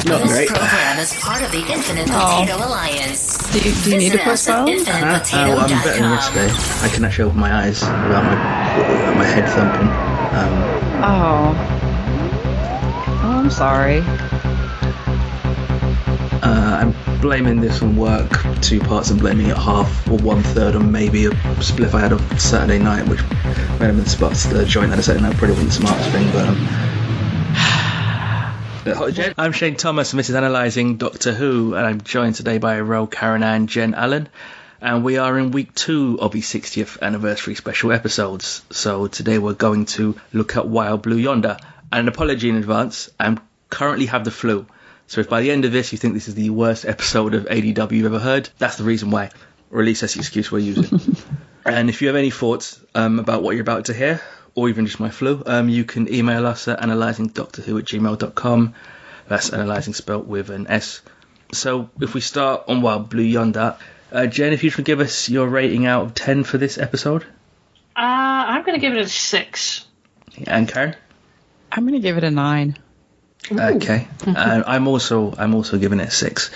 Not This great. program is part of the Infinite Potato Alliance. Do you need to postpone? I'm better than yesterday. I can actually open my eyes without my head thumping. I'm sorry. I'm blaming this on work, 2 parts, and blaming it half or 1/3 on maybe a spliff I had on Saturday night, which made him in spots. The joint I had a Saturday night probably wasn't the smartest thing, but I'm Shane Thomas, and this is Analysing Doctor Who, and I'm joined today by Ro Karen and Jenn Allen, and we are in week 2 of the 60th anniversary special episodes. So today we're going to look at Wild Blue Yonder, and an apology in advance, I currently have the flu. So if by the end of this you think this is the worst episode of ADW you've ever heard, that's the reason why. Or at least that's the excuse we're using. And if you have any thoughts about what you're about to hear, or even just my flu, you can email us at analysingdoctorwho@gmail.com. That's analysing spelt with an S. So if we start on Wild Blue Yonder, Jen, if you could give us your rating out of 10 for this episode. I'm going to give it a 6. And Karen? I'm going to give it a 9. Okay. I'm also giving it a 6.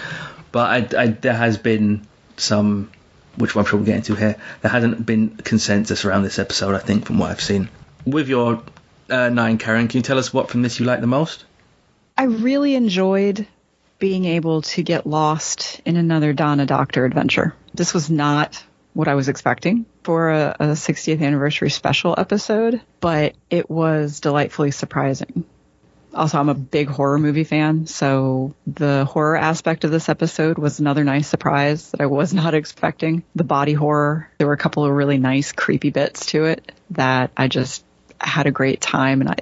But there has been some, which I'm sure we'll get into here, there hasn't been consensus around this episode, I think, from what I've seen. With your 9, Karen, can you tell us what from this you like the most? I really enjoyed being able to get lost in another Donna Doctor adventure. This was not what I was expecting for a 60th anniversary special episode, but it was delightfully surprising. Also, I'm a big horror movie fan, so the horror aspect of this episode was another nice surprise that I was not expecting. The body horror, there were a couple of really nice creepy bits to it that I just had a great time, and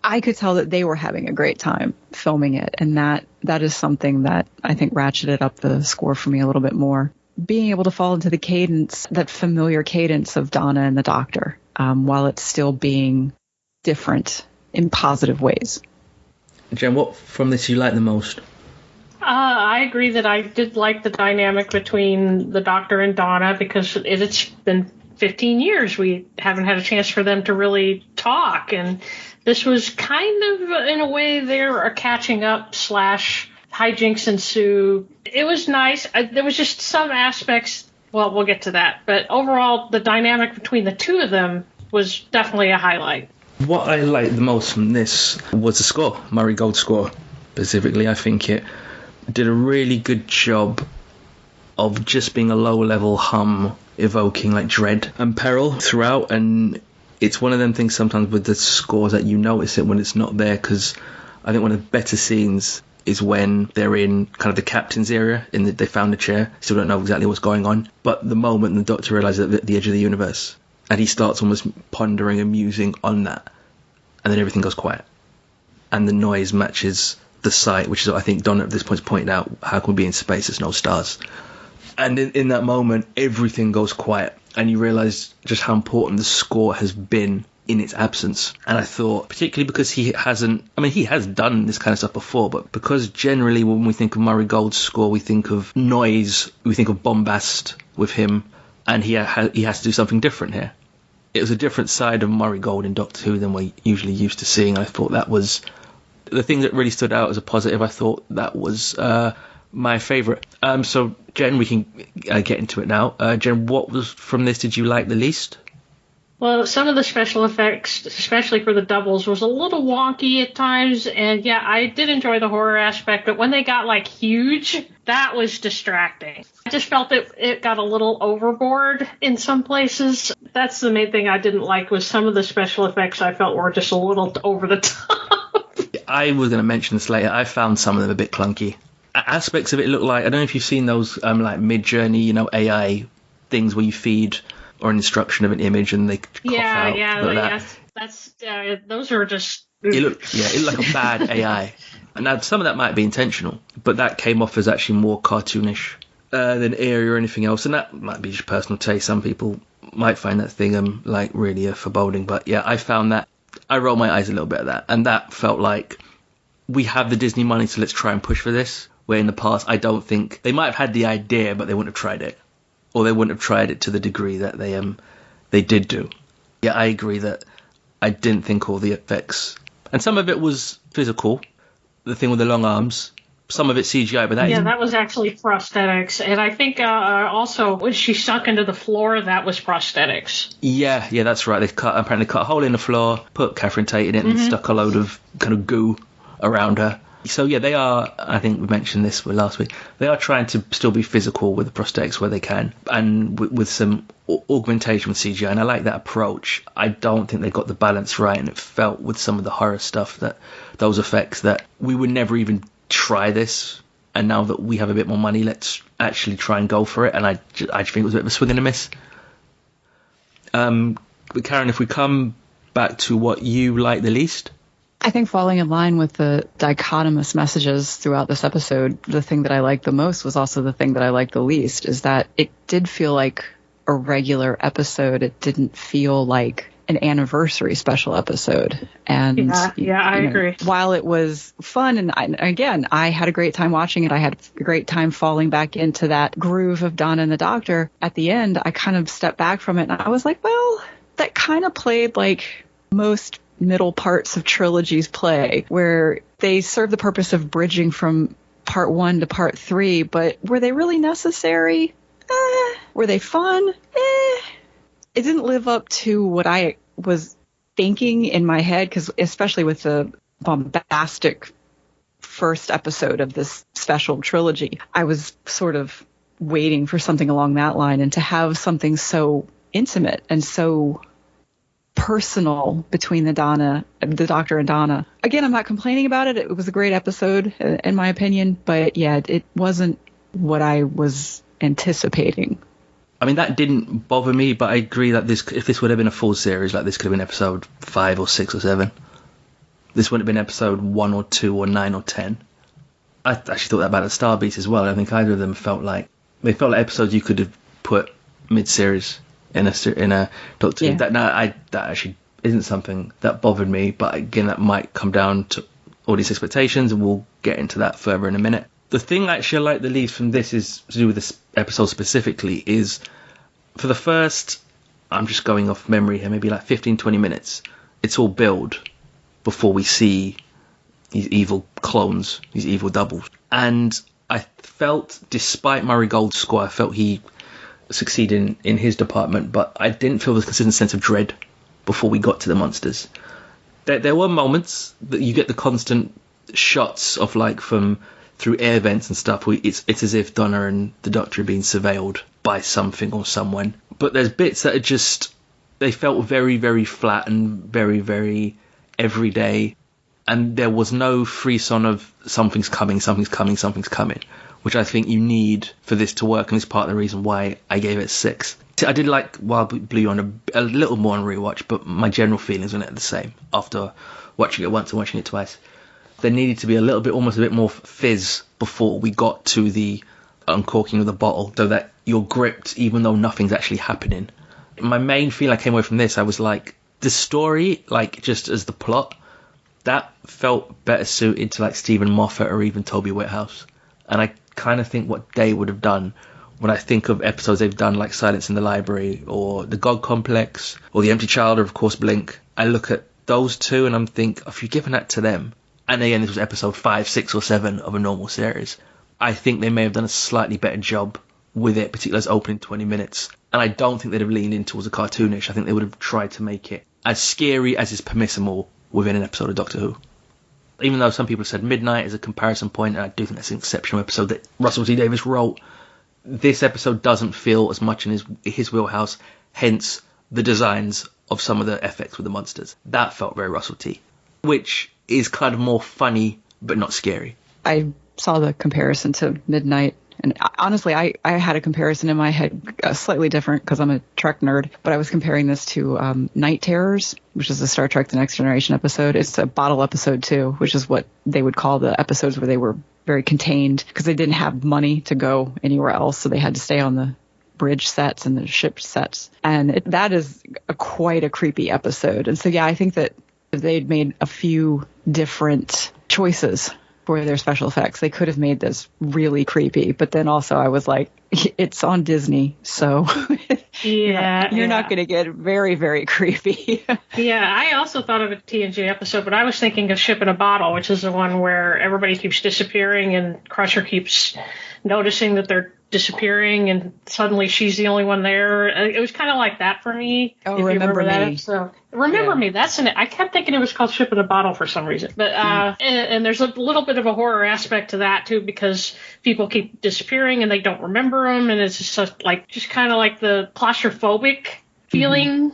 I could tell that they were having a great time filming it, and that is something that I think ratcheted up the score for me a little bit more. Being able to fall into the cadence, that familiar cadence of Donna and the Doctor, while it's still being different in positive ways. Jen, what from this you like the most? I agree that I did like the dynamic between the Doctor and Donna, because it's been 15 years we haven't had a chance for them to really talk, and this was kind of, in a way, they're catching up / hijinks ensue. It was nice. There was just some aspects, well, we'll get to that, but overall the dynamic between the two of them was definitely a highlight. What I liked the most from this was the score, Murray Gold's score specifically. I think it did a really good job of just being a low-level hum, evoking like dread and peril throughout, and it's one of them things sometimes with the scores that you notice it when it's not there, because I think one of the better scenes is when they're in kind of the captain's area, in that they found a chair, still don't know exactly what's going on, but the moment the Doctor realises that at the edge of the universe, and he starts almost pondering and musing on that. And then everything goes quiet. And the noise matches the sight, which is what I think Donna at this point pointed out. How can we be in space? There's no stars. And in that moment, everything goes quiet. And you realise just how important the score has been in its absence. And I thought, particularly because he has done this kind of stuff before, but because generally when we think of Murray Gold's score, we think of noise, we think of bombast with him. And he has to do something different here. It was a different side of Murray Gold in Doctor Who than we're usually used to seeing. I thought that was the thing that really stood out as a positive. I thought that was my favourite. So, Jen, we can get into it now. Jen, what was from this did you like the least? Well, some of the special effects, especially for the doubles, was a little wonky at times. And yeah, I did enjoy the horror aspect, but when they got like huge, that was distracting. I just felt it got a little overboard in some places. That's the main thing I didn't like, was some of the special effects I felt were just a little over the top. I was going to mention this later. I found some of them a bit clunky. Aspects of it look like, I don't know if you've seen those like Mid-Journey, AI things where you feed or an instruction of an image and they cough out. Yes. That's those are just. It looked like a bad AI. And now some of that might be intentional, but that came off as actually more cartoonish than eerie or anything else. And that might be just personal taste. Some people might find that thing like really foreboding. But yeah, I found that I rolled my eyes a little bit at that, and that felt like we have the Disney money, so let's try and push for this. Where in the past, I don't think they might have had the idea, but they wouldn't have tried it. Or they wouldn't have tried it to the degree that they did do. Yeah, I agree that I didn't think all the effects, and some of it was physical, the thing with the long arms. Some of it's CGI, but that was actually prosthetics. And I think also when she sunk into the floor, that was prosthetics. Yeah, that's right. They apparently cut a hole in the floor, put Catherine Tate in it, and stuck a load of kind of goo around her. So yeah, they are, I think we mentioned this last week, they are trying to still be physical with the prosthetics where they can, and with some augmentation with CGI, and I like that approach. I don't think they got the balance right, and it felt with some of the horror stuff, that those effects, that we would never even try this, and now that we have a bit more money, let's actually try and go for it, and I think it was a bit of a swing and a miss. But Karen, if we come back to what you like the least. I think falling in line with the dichotomous messages throughout this episode, the thing that I liked the most was also the thing that I liked the least, is that it did feel like a regular episode. It didn't feel like an anniversary special episode. And I agree. While it was fun, and I had a great time watching it, I had a great time falling back into that groove of Donna and the Doctor. At the end, I kind of stepped back from it, and I was like, well, that kind of played like most middle parts of trilogies play, where they serve the purpose of bridging from part 1 to part 3, but were they really necessary? Were they fun? It didn't live up to what I was thinking in my head, because especially with the bombastic first episode of this special trilogy, I was sort of waiting for something along that line, and to have something so intimate and so personal between the Doctor and Donna. Again, I'm not complaining about it. It was a great episode, in my opinion, but yeah, it wasn't what I was anticipating. I mean, that didn't bother me, but I agree that if this would have been a full series, like this could have been episode 5 or 6 or 7. This wouldn't have been episode 1 or 2 or 9 or 10. I actually thought that about the Star Beast as well. I think either of them felt like episodes you could have put mid-series in a Doctor Who. That actually isn't something that bothered me, but again, that might come down to audience expectations, and we'll get into that further in a minute. The thing actually I like the least from this is to do with this episode specifically, is for the first, I'm just going off memory here, maybe like 15-20 minutes, it's all build before we see these evil clones, these evil doubles. And I felt, despite Murray Gold's score, I felt he succeeded in his department, but I didn't feel the consistent sense of dread before we got to the monsters. There were moments that you get the constant shots of, like, from through air vents and stuff. It's as if Donna and the Doctor are being surveilled by something or someone. But there's bits that are just, they felt very, very flat and very, very everyday. And there was no frisson of something's coming, which I think you need for this to work. And it's part of the reason why I gave it 6. I did like Wild Blue Yonder a little more on rewatch, but my general feelings on it are the same after watching it once and watching it twice. There needed to be almost a bit more fizz before we got to the uncorking of the bottle, so that you're gripped even though nothing's actually happening. My main feeling I came away from this, I was like, the story, like just as the plot, that felt better suited to like Stephen Moffat or even Toby Whithouse. And I kind of think what they would have done when I think of episodes they've done, like Silence in the Library or The God Complex or The Empty Child or of course Blink. I look at those two and I'm think, if you've given that to them, and again this was episode 5, 6 or 7 of a normal series, I think they may have done a slightly better job with it, particularly as opening 20 minutes. And I don't think they'd have leaned in towards a cartoonish. I think they would have tried to make it as scary as is permissible within an episode of Doctor Who. Even though some people have said Midnight is a comparison point, and I do think that's an exceptional episode that Russell T Davies wrote, this episode doesn't feel as much in his wheelhouse, hence the designs of some of the effects with the monsters. That felt very Russell T, which is kind of more funny but not scary. I saw the comparison to Midnight, and honestly I had a comparison in my head, slightly different because I'm a Trek nerd, but I was comparing this to Night Terrors, which is a Star Trek The Next Generation episode. It's a bottle episode too, which is what they would call the episodes where they were very contained because they didn't have money to go anywhere else, so they had to stay on the bridge sets and the ship sets, and that is quite a creepy episode. And so yeah, I think that if they'd made a few different choices for their special effects, they could have made this really creepy. But then also I was like, it's on Disney, so Yeah. You're not going to get very, very creepy. Yeah, I also thought of a TNG episode, but I was thinking of Ship in a Bottle, which is the one where everybody keeps disappearing and Crusher keeps noticing that they're disappearing and suddenly she's the only one there. It was kind of like that for me. Oh, if you Remember that Me. episode. Remember Me, that's in it. I kept thinking it was called Ship in a Bottle for some reason. But and there's a little bit of a horror aspect to that too, because people keep disappearing and they don't remember them, and it's just kind of like the claustrophobic feeling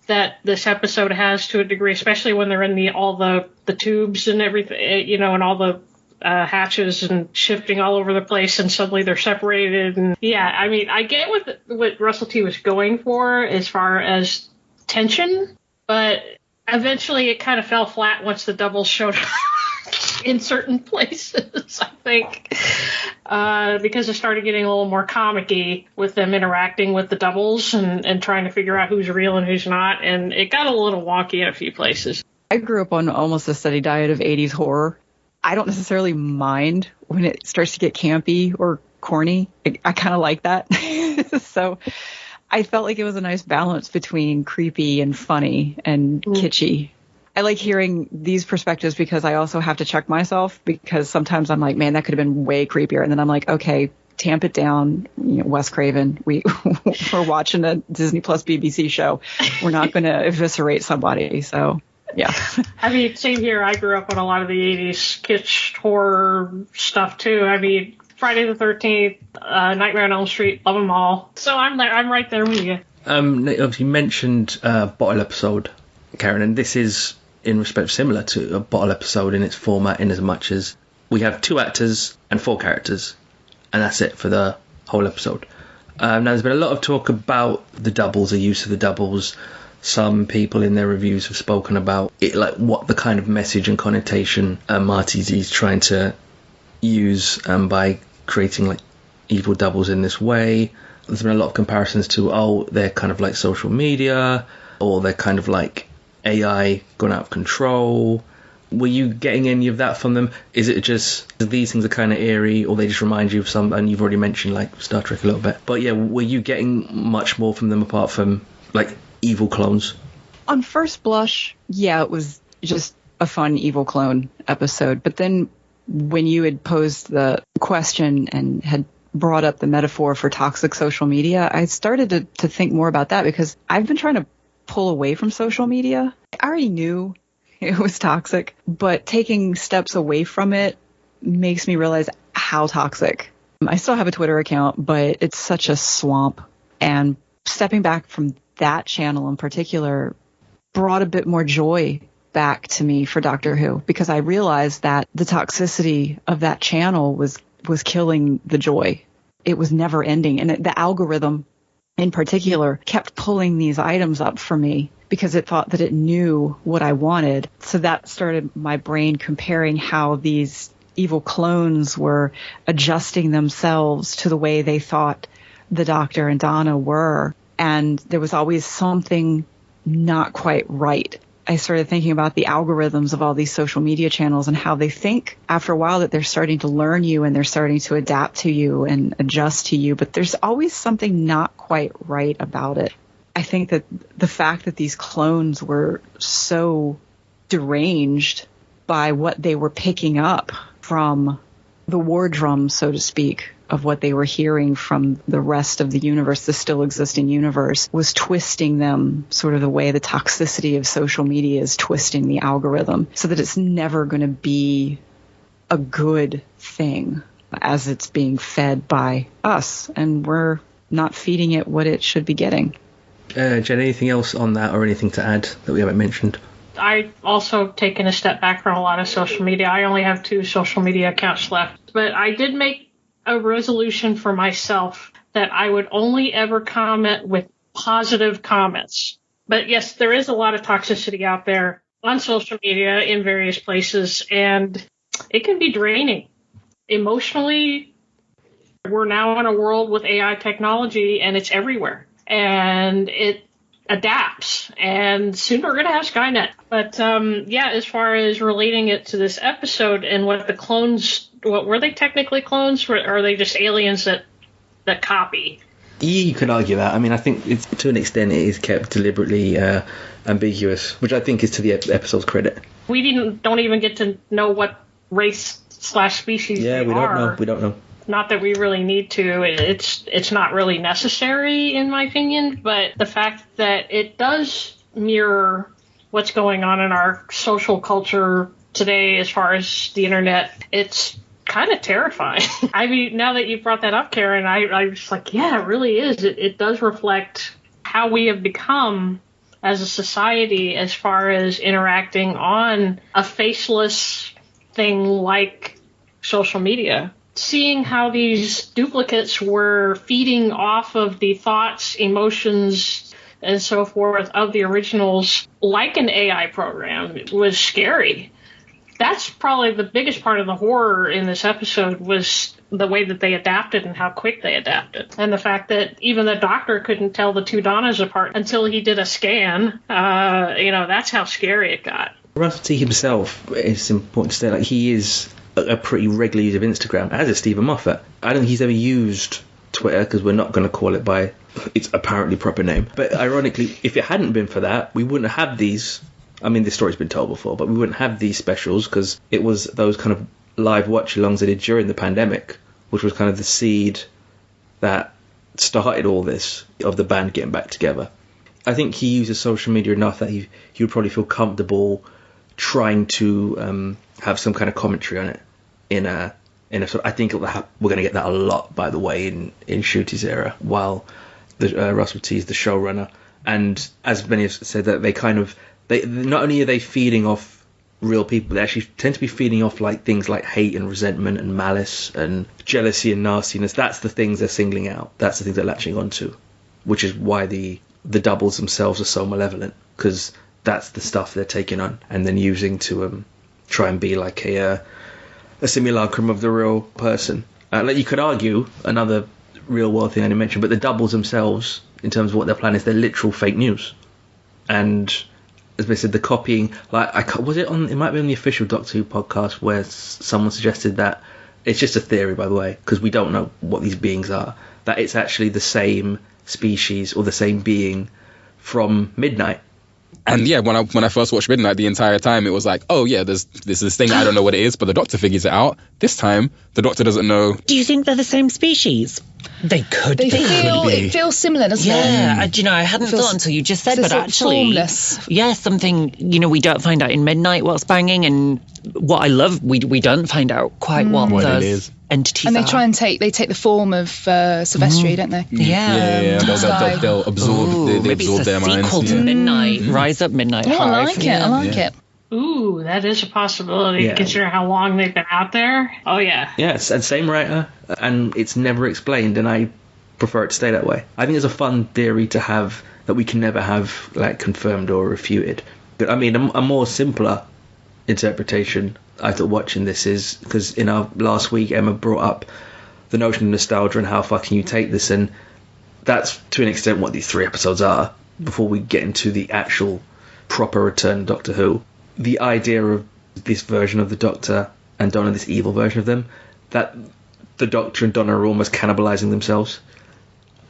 that this episode has to a degree, especially when they're in all the tubes and everything, and all the hatches and shifting all over the place, and suddenly they're separated. And yeah, I mean, I get what Russell T was going for as far as tension, but eventually it kind of fell flat once the doubles showed up in certain places, I think, because it started getting a little more comic-y with them interacting with the doubles and trying to figure out who's real and who's not, and it got a little wonky in a few places. I grew up on almost a steady diet of 80s horror. I don't necessarily mind when it starts to get campy or corny. I kind of like that. So I felt like it was a nice balance between creepy and funny and kitschy. I like hearing these perspectives because I also have to check myself, because sometimes I'm like, man, that could have been way creepier. And then I'm like, okay, tamp it down. Wes Craven, we're watching a Disney Plus BBC show. We're not going to eviscerate somebody. So yeah. I mean, same here. I grew up on a lot of the 80s kitsch horror stuff too. I mean, Friday the 13th, Nightmare on Elm Street, love them all. So I'm right there with you. Obviously, you mentioned bottle episode, Karen, and this is in respect similar to a bottle episode in its format, in as much as we have 2 actors and 4 characters, and that's it for the whole episode. Now, there's been a lot of talk about the doubles, the use of the doubles. Some people in their reviews have spoken about it, like what the kind of message and connotation Marty Z's trying to use by creating like evil doubles in this way. There's been a lot of comparisons to, they're kind of like social media, or they're kind of like AI gone out of control. Were you getting any of that from them? Is it just these things are kind of eerie, or they just remind you of some, and you've already mentioned like Star Trek a little bit, but yeah, were you getting much more from them apart from like evil clones? On first blush, yeah, it was just a fun evil clone episode. But then when you had posed the question and had brought up the metaphor for toxic social media, I started to think more about that, because I've been trying to pull away from social media. I already knew it was toxic, but taking steps away from it makes me realize how toxic. I still have a Twitter account, but it's such a swamp. And stepping back from that channel in particular brought a bit more joy back to me for Doctor Who, because I realized that the toxicity of that channel was killing the joy. It was never ending. And the algorithm in particular kept pulling these items up for me because it thought that it knew what I wanted. So that started my brain comparing how these evil clones were adjusting themselves to the way they thought the Doctor and Donna were. And there was always something not quite right. I started thinking about the algorithms of all these social media channels and how they think after a while that they're starting to learn you and they're starting to adapt to you and adjust to you. But there's always something not quite right about it. I think that the fact that these clones were so deranged by what they were picking up from the war drum, so to speak, of what they were hearing from the rest of the universe, the still existing universe, was twisting them sort of the way the toxicity of social media is twisting the algorithm, so that it's never going to be a good thing as it's being fed by us, and we're not feeding it what it should be getting. Jen, anything else on that, or anything to add that we haven't mentioned? I also taken a step back from a lot of social media. I only have 2 social media accounts left, but I did make a resolution for myself that I would only ever comment with positive comments. But yes, there is a lot of toxicity out there on social media in various places, and it can be draining. Emotionally, we're now in a world with AI technology, and it's everywhere, and it adapts, and soon we're going to have Skynet. But yeah, as far as relating it to this episode and what the clones, what were they technically clones? Or are they just aliens that copy? You can argue that. I mean, I think it's, to an extent it is kept deliberately ambiguous, which I think is to the episode's credit. We don't even get to know what race/species they are. We don't know. Not that we really need to. It's not really necessary, in my opinion, but the fact that it does mirror what's going on in our social culture today as far as the internet, it's kind of terrifying. I mean, now that you brought that up, Karen, I was like, yeah, it really is. It does reflect how we have become as a society as far as interacting on a faceless thing like social media. Seeing how these duplicates were feeding off of the thoughts, emotions, and so forth of the originals like an AI program was scary. That's probably the biggest part of the horror in this episode was the way that they adapted and how quick they adapted. And the fact that even the doctor couldn't tell the two Donnas apart until he did a scan. That's how scary it got. Russell T himself, it's important to say, like, he is a pretty regular user of Instagram, as is Stephen Moffat. I don't think he's ever used Twitter, because we're not going to call it by its apparently proper name. But ironically, if it hadn't been for that, we wouldn't have these. I mean, this story's been told before, but we wouldn't have these specials, because it was those kind of live watch-alongs they did during the pandemic, which was kind of the seed that started all this, of the band getting back together. I think he uses social media enough that he would probably feel comfortable trying to have some kind of commentary on it in a sort. I think we're going to get that a lot, by the way, in Shooty's era, while Russell T is the showrunner. And as many have said, that they not only are they feeding off real people, they actually tend to be feeding off like things like hate and resentment and malice and jealousy and nastiness. That's the things they're singling out. That's the things they're latching onto, which is why the doubles themselves are so malevolent, because that's the stuff they're taking on and then using to try and be like a simulacrum of the real person. Like, you could argue another real world thing I didn't mention, but the doubles themselves, in terms of what their plan is, they're literal fake news. And as I said, the copying, like, it might be on the official Doctor Who podcast where someone suggested that it's just a theory, by the way, because we don't know what these beings are, that it's actually the same species or the same being from Midnight. And yeah, when I first watched Midnight, the entire time it was like, oh yeah, there's this thing, I don't know what it is, but the Doctor figures it out. This time, the Doctor doesn't know. Do you think they're the same species? They could be. It feels similar, doesn't it? Yeah, I hadn't thought until you just said, but actually, formless. Yeah, something, we don't find out in Midnight what's banging, and what I love, we don't find out quite what those entities and are. And they take the form of Silvestri, don't they? Yeah. They'll absorb, they maybe absorb it's their a minds. sequel to Midnight, Rise Up Midnight Hive. I like it. Ooh, that is a possibility, considering how long they've been out there. Oh, yeah. Yes, and same writer, and it's never explained, and I prefer it to stay that way. I think it's a fun theory to have that we can never have, like, confirmed or refuted. But, I mean, a more simpler interpretation I thought watching this is, because in our last week, Emma brought up the notion of nostalgia and how far can you take this, and that's, to an extent, what these 3 episodes are, before we get into the actual proper return of Doctor Who. The idea of this version of the Doctor and Donna, this evil version of them, that the Doctor and Donna are almost cannibalizing themselves.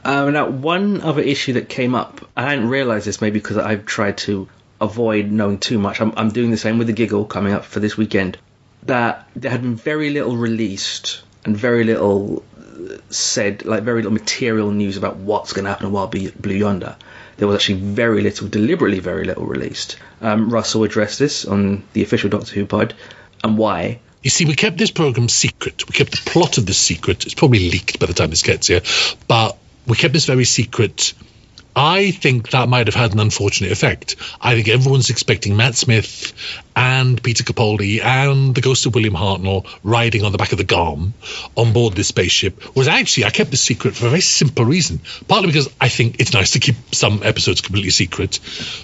Now, one other issue that came up, I hadn't realised this, maybe because I've tried to avoid knowing too much. I'm doing the same with The Giggle coming up for this weekend, that there had been very little released and very little said, like very little material news about what's going to happen while Blue Yonder. There was actually very little, deliberately very little released. Russell addressed this on the official Doctor Who pod, and why. You see, we kept this programme secret. We kept the plot of this secret. It's probably leaked by the time this gets here, but we kept this very secret. I think that might have had an unfortunate effect. I think everyone's expecting Matt Smith and Peter Capaldi and the ghost of William Hartnell riding on the back of the Garm on board this spaceship. Whereas actually, I kept this secret for a very simple reason. Partly because I think it's nice to keep some episodes completely secret,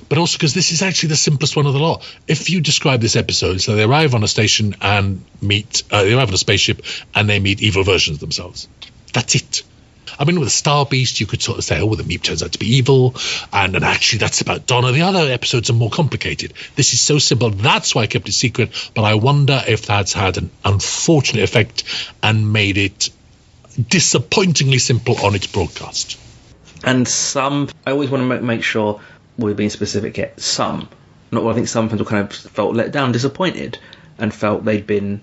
but also because this is actually the simplest one of the lot. If you describe this episode, so they arrive on a station and they arrive on a spaceship and they meet evil versions of themselves. That's it. I mean, with a Star Beast, you could sort of say, oh, well, the Meep turns out to be evil, and actually that's about Donna. The other episodes are more complicated. This is so simple. That's why I kept it secret, but I wonder if that's had an unfortunate effect and made it disappointingly simple on its broadcast. And some, I always want to make sure we're being specific here. Some, not all, I think some fans kind of felt let down, disappointed, and felt they'd been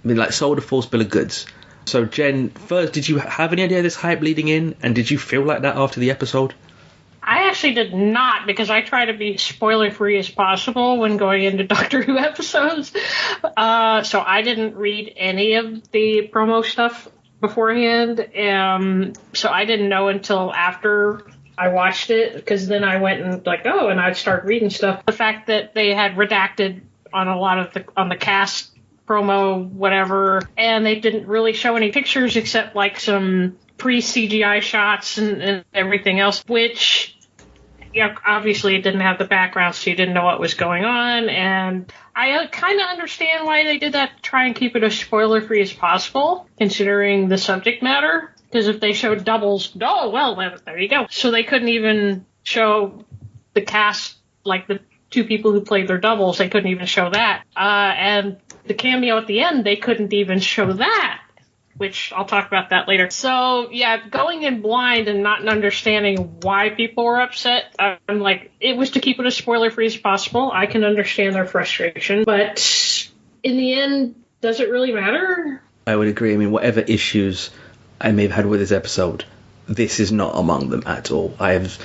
like sold a false bill of goods. So Jen, first, did you have any idea of this hype leading in, and did you feel like that after the episode? I actually did not, because I try to be spoiler-free as possible when going into Doctor Who episodes. So I didn't read any of the promo stuff beforehand. So I didn't know until after I watched it, because then I went and and I'd start reading stuff. The fact that they had redacted on a lot of on the cast promo, whatever, and they didn't really show any pictures except some pre-CGI shots and everything else, which, obviously it didn't have the background, so you didn't know what was going on. And I kind of understand why they did that, to try and keep it as spoiler-free as possible, considering the subject matter. Because if they showed doubles, there you go. So they couldn't even show the cast, the two people who played their doubles, they couldn't even show that. And the cameo at the end, they couldn't even show that, which I'll talk about that later. So, going in blind and not understanding why people were upset, I'm it was to keep it as spoiler-free as possible. I can understand their frustration, but in the end, does it really matter? I would agree. I mean, whatever issues I may have had with this episode, this is not among them at all. I have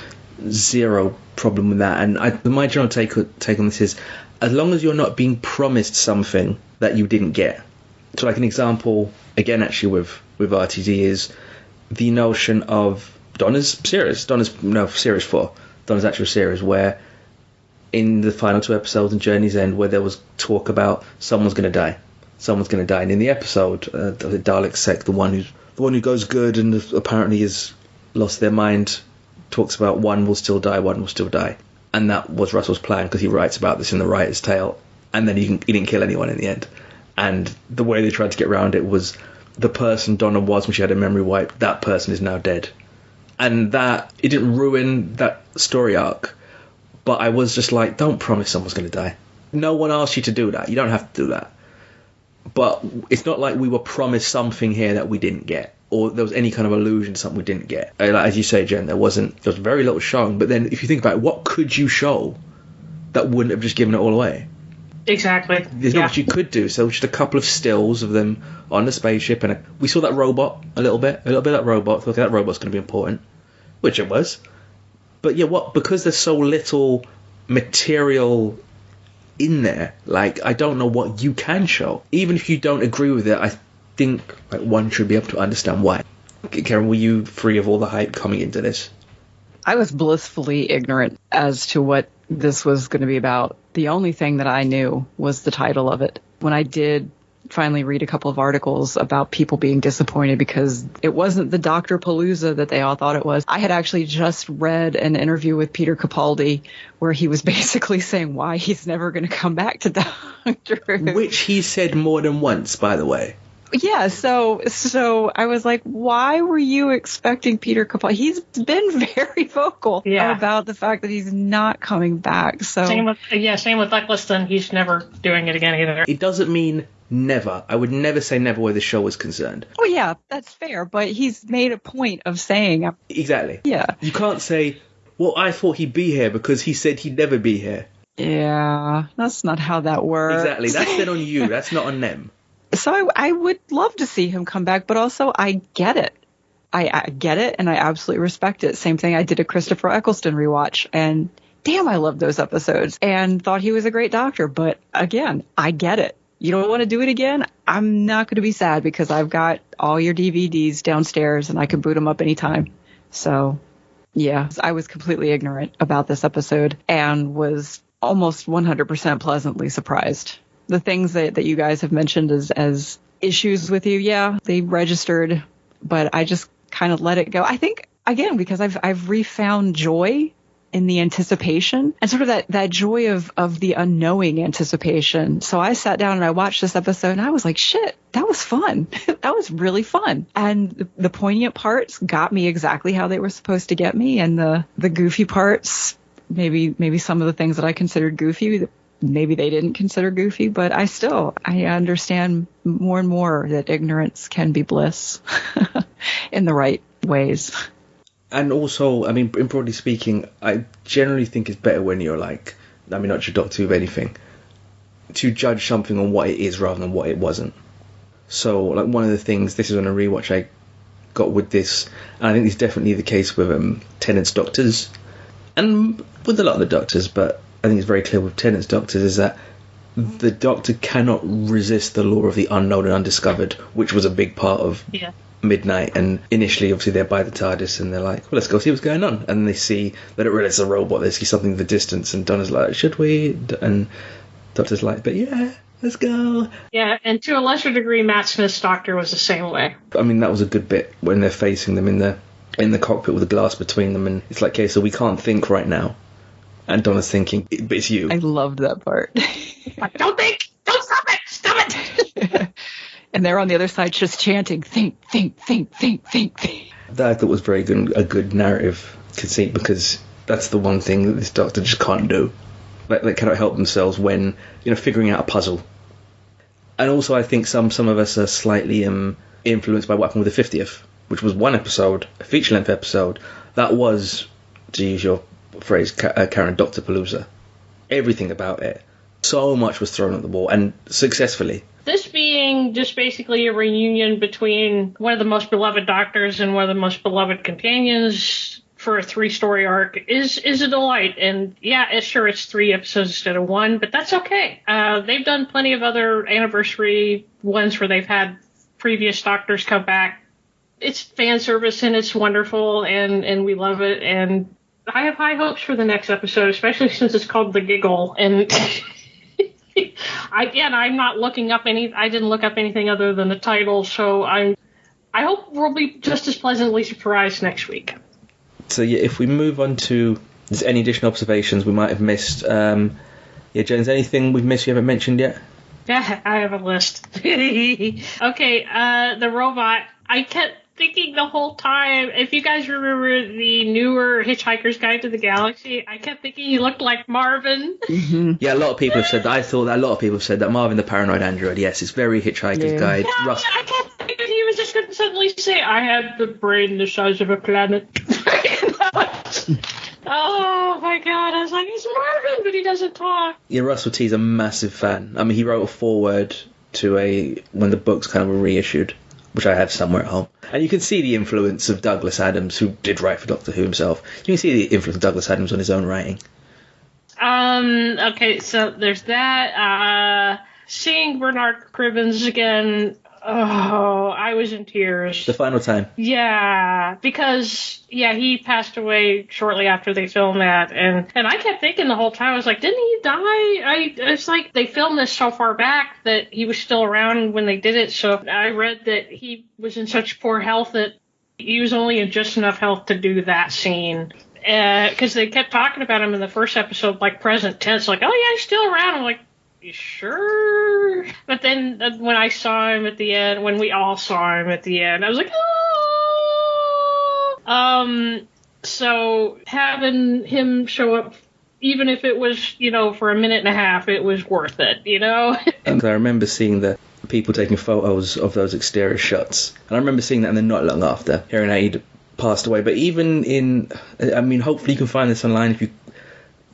zero problem with that. And my general take on this is, as long as you're not being promised something that you didn't get. So an example, again, actually with RTD, is the notion of Donna's series 4, Donna's actual series, where in the final 2 episodes in Journey's End, where there was talk about someone's going to die. And in the episode, the Dalek Sect, the one who goes good and apparently has lost their mind, talks about one will still die. And that was Russell's plan, because he writes about this in The Writer's Tale, and then he didn't kill anyone in the end. And the way they tried to get around it was the person Donna was when she had her memory wiped, that person is now dead. And that, it didn't ruin that story arc, but I was just like, don't promise someone's going to die. No one asked you to do that. You don't have to do that. But it's not like we were promised something here that we didn't get, or there was any kind of allusion to something we didn't get. As you say, Jen, there was very little shown. But then if you think about it, what could you show that wouldn't have just given it all away? Exactly. There's not much you could do. So just a couple of stills of them on the spaceship, and we saw that robot a little bit of that robot. Okay, that robot's going to be important, which it was. But because there's so little material in there, I don't know what you can show. Even if you don't agree with it, I think one should be able to understand why. Karen, were you free of all the hype coming into this? I was blissfully ignorant as to what this was going to be about. The only thing that I knew was the title of it. When I did finally read a couple of articles about people being disappointed because it wasn't the Dr. Palooza that they all thought it was, I had actually just read an interview with Peter Capaldi where he was basically saying why he's never going to come back to Doctor Who. Which he said more than once, by the way. Yeah, so I was like, why were you expecting Peter Capaldi? He's been very vocal about the fact that he's not coming back. So same with Eccleston. He's never doing it again either. It doesn't mean never. I would never say never where the show is concerned. Oh yeah, that's fair. But he's made a point of saying exactly. Yeah, you can't say, well, I thought he'd be here because he said he'd never be here. Yeah, that's not how that works. Exactly. That's then on you. That's not on them. So I would love to see him come back, but also I get it. I get it, and I absolutely respect it. Same thing I did a Christopher Eccleston rewatch, and damn, I loved those episodes and thought he was a great doctor. But again, I get it. You don't want to do it again? I'm not going to be sad because I've got all your DVDs downstairs and I can boot them up anytime. So, yeah, I was completely ignorant about this episode and was almost 100% pleasantly surprised. The things that you guys have mentioned as issues with you, yeah, they registered, but I just kind of let it go. I think, again, because I've refound joy in the anticipation and sort of that joy of the unknowing anticipation. So I sat down and I watched this episode and I was like, shit, that was fun. That was really fun. And the poignant parts got me exactly how they were supposed to get me. And the goofy parts, maybe some of the things that I considered goofy, maybe they didn't consider goofy, but I understand more and more that ignorance can be bliss in the right ways. And also, I mean, broadly speaking, I generally think it's better when you're like, I mean, not your Doctor Who of anything, to judge something on what it is rather than what it wasn't. So, like, one of the things, this is on a rewatch I got with this, and I think it's definitely the case with Tennant's Doctors, and with a lot of the Doctors, but I think it's very clear with Tennant's Doctors, is that the Doctor cannot resist the law of the unknown and undiscovered, which was a big part of Midnight. And initially, obviously, they're by the TARDIS and they're like, well, let's go see what's going on. And they see, they don't realize it's a robot, they see something in the distance, and Donna's like, should we? And Doctor's like, but yeah, let's go. Yeah, and to a lesser degree, Matt Smith's Doctor was the same way. I mean, that was a good bit when they're facing them in the cockpit with the glass between them, and it's like, okay, so we can't think right now. And Donna's thinking, but it's you. I loved that part. Don't think! Don't stop it! Stop it! And they're on the other side just chanting, think, think, think, think, think, think. That I thought was very good, a good narrative conceit, because that's the one thing that this Doctor just can't do. Like, they cannot help themselves when, figuring out a puzzle. And also, I think some of us are slightly influenced by what happened with the 50th, which was one episode, a feature-length episode, that was, to use your phrase, Karen, Dr. Palooza. Everything about it. So much was thrown at the wall, and successfully. This being just basically a reunion between one of the most beloved Doctors and one of the most beloved companions for a 3-story arc is a delight. And yeah, it's 3 episodes instead of 1, but that's okay. They've done plenty of other anniversary ones where they've had previous Doctors come back. It's fan service and it's wonderful, and we love it. And I have high hopes for the next episode, especially since it's called The Giggle. And I'm not looking up I didn't look up anything other than the title, so I hope we'll be just as pleasantly surprised next week. So yeah, if we move on to there's any additional observations we might have missed. Jen, is there anything we've missed you haven't mentioned yet? Yeah, I have a list. Okay, the robot. I kept thinking the whole time, if you guys remember the newer Hitchhiker's Guide to the Galaxy, I kept thinking he looked like Marvin. Mm-hmm. Yeah, a lot of people have said that. I thought that a lot of people have said that Marvin the Paranoid Android, yes, it's very Hitchhiker's Guide. Yeah, I kept thinking he was just going to suddenly say, I had the brain the size of a planet. Oh my god, I was like, he's Marvin, but he doesn't talk. Yeah, Russell T's a massive fan. I mean, he wrote a foreword to when the books kind of were reissued, which I have somewhere at home. And you can see the influence of Douglas Adams, who did write for Doctor Who himself. You can see the influence of Douglas Adams on his own writing. Okay, so there's that. Seeing Bernard Cribbins again, I was in tears. The final time. Yeah, because, he passed away shortly after they filmed that. And I kept thinking the whole time, I was like, didn't he die? It's like they filmed this so far back that he was still around when they did it. So I read that he was in such poor health that he was only in just enough health to do that scene. Because they kept talking about him in the first episode, like present tense, like, oh yeah, he's still around. I'm like, you sure? But then when I saw him at the end, when we all saw him at the end, I was like, oh! So having him show up, even if it was, for a minute and a half, it was worth it, And I remember seeing the people taking photos of those exterior shots. And I remember seeing that, and then not long after, hearing how he'd passed away. But even hopefully you can find this online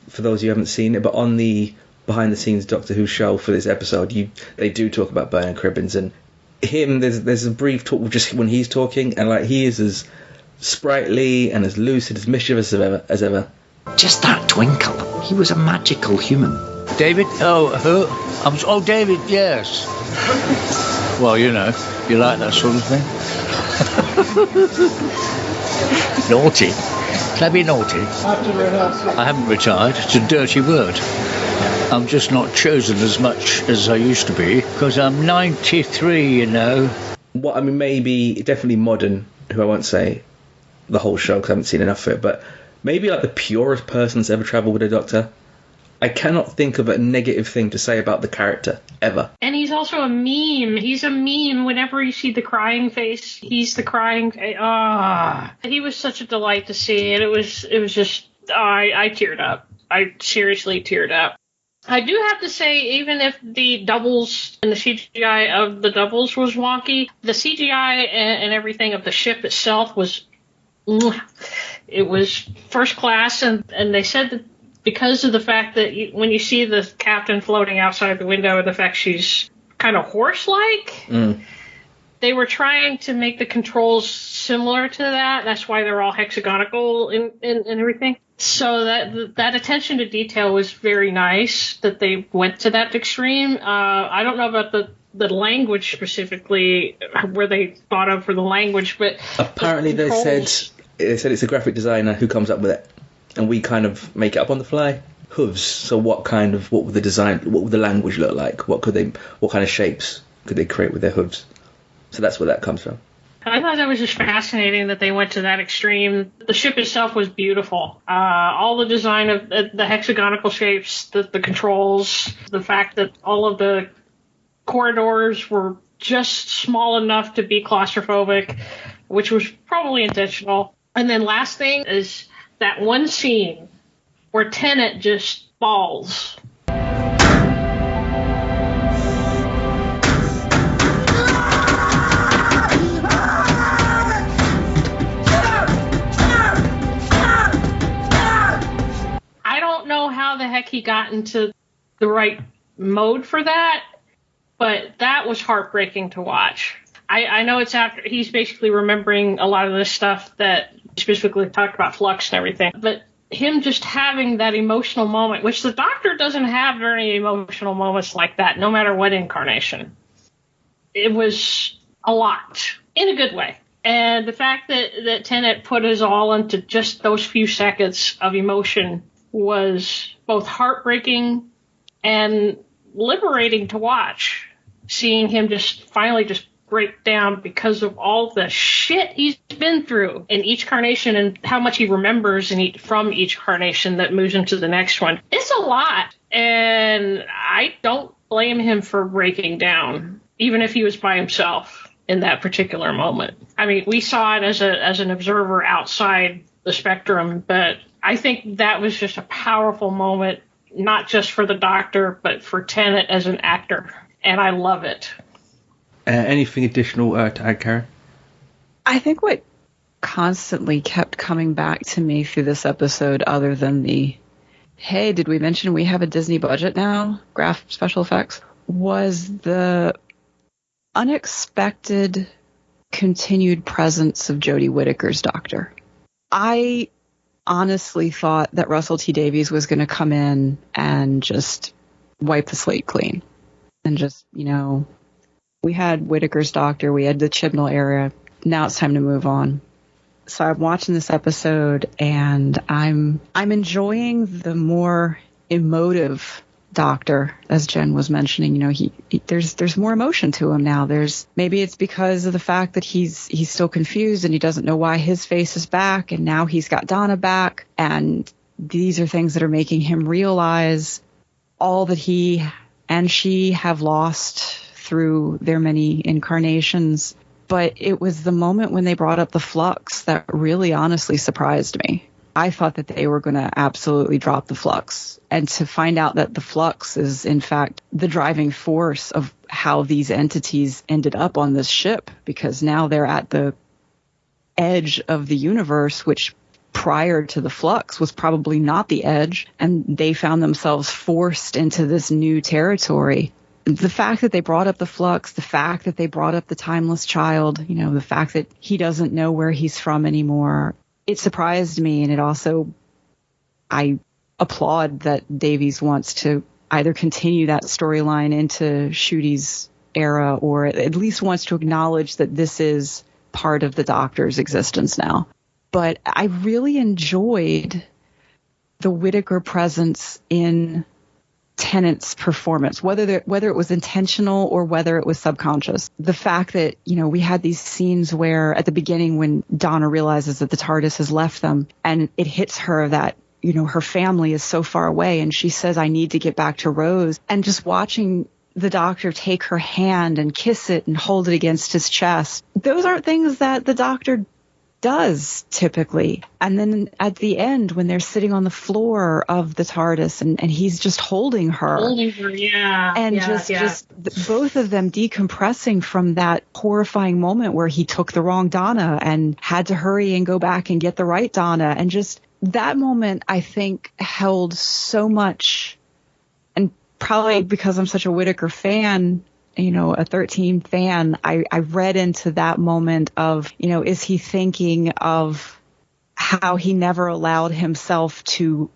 for those who haven't seen it, but on the behind the scenes Doctor Who show for this episode, they do talk about Bernard Cribbins, and him, there's a brief talk just when he's talking, and like he is as sprightly and as lucid, as mischievous as ever. Just that twinkle. He was a magical human. David? Oh, who? Oh, David, yes. Well, you like that sort of thing. Naughty. Can I be naughty? I haven't retired. It's a dirty word. I'm just not chosen as much as I used to be, because I'm 93, Maybe, definitely modern, who I won't say the whole show because I haven't seen enough of it, but maybe like the purest person that's ever travelled with a Doctor. I cannot think of a negative thing to say about the character, ever. And he's also a meme. He's a meme. Whenever you see the crying face, he's the crying face. He was such a delight to see, and it was just, I teared up. I seriously teared up. I do have to say, even if the doubles and the CGI of the doubles was wonky, the CGI and everything of the ship itself was... It was first class, and they said that because of the fact that when you see the captain floating outside the window and the fact she's kind of horse-like, they were trying to make the controls similar to that. That's why they're all hexagonal and everything. So that attention to detail was very nice that they went to that extreme. I don't know about the language specifically, where they thought of for the language, but apparently they said it's a graphic designer who comes up with it, and we kind of make it up on the fly. Hooves. So what would the language look like? What kind of shapes could they create with their hooves? So that's where that comes from. I thought that was just fascinating that they went to that extreme. The ship itself was beautiful. All the design of the hexagonal shapes, the controls, the fact that all of the corridors were just small enough to be claustrophobic, which was probably intentional. And then last thing is that one scene where Tennant just falls. I don't know how the heck he got into the right mode for that, but that was heartbreaking to watch. I know it's after he's basically remembering a lot of this stuff that specifically talked about flux and everything, but him just having that emotional moment, which the Doctor doesn't have very emotional moments like that, no matter what incarnation. It was a lot, in a good way. And the fact that Tennant put his all into just those few seconds of emotion was both heartbreaking and liberating to watch, seeing him just finally just break down because of all the shit he's been through in each carnation and how much he remembers from each carnation that moves into the next one. It's a lot, and I don't blame him for breaking down, even if he was by himself in that particular moment. I mean, we saw it as an observer outside the spectrum, but I think that was just a powerful moment, not just for the Doctor, but for Tennant as an actor, and I love it. Anything additional to add, Karen? I think what constantly kept coming back to me through this episode, other than hey, did we mention we have a Disney budget now, graph special effects, was the unexpected continued presence of Jodie Whittaker's Doctor. I honestly thought that Russell T Davies was going to come in and just wipe the slate clean and just, we had Whittaker's Doctor, we had the Chibnall era. Now it's time to move on. So I'm watching this episode and I'm enjoying the more emotive Doctor, as Jenn was mentioning. There's more emotion to him now. Maybe it's because of the fact that he's still confused and he doesn't know why his face is back, and now he's got Donna back, and these are things that are making him realize all that he and she have lost through their many incarnations. But it was the moment when they brought up the flux that really honestly surprised me. I thought that they were going to absolutely drop the flux, and to find out that the flux is in fact the driving force of how these entities ended up on this ship, because now they're at the edge of the universe, which prior to the flux was probably not the edge, and they found themselves forced into this new territory. The fact that they brought up the flux, the fact that they brought up the timeless child, the fact that he doesn't know where he's from anymore, it surprised me. And it also, I applaud that Davies wants to either continue that storyline into Ncuti's era, or at least wants to acknowledge that this is part of the Doctor's existence now. But I really enjoyed the Whittaker presence in Tennant's performance, whether it was intentional or whether it was subconscious. The fact that, we had these scenes where at the beginning when Donna realizes that the TARDIS has left them, and it hits her that, her family is so far away, and she says, I need to get back to Rose, and just watching the Doctor take her hand and kiss it and hold it against his chest. Those aren't things that the Doctor does typically. And then at the end, when they're sitting on the floor of the TARDIS and he's just holding her. Yeah. And just both of them decompressing from that horrifying moment where he took the wrong Donna and had to hurry and go back and get the right Donna. And just that moment, I think, held so much. And probably because I'm such a Whittaker fan, you know, a 13 fan, I read into that moment of, you know, is he thinking of how he never allowed himself to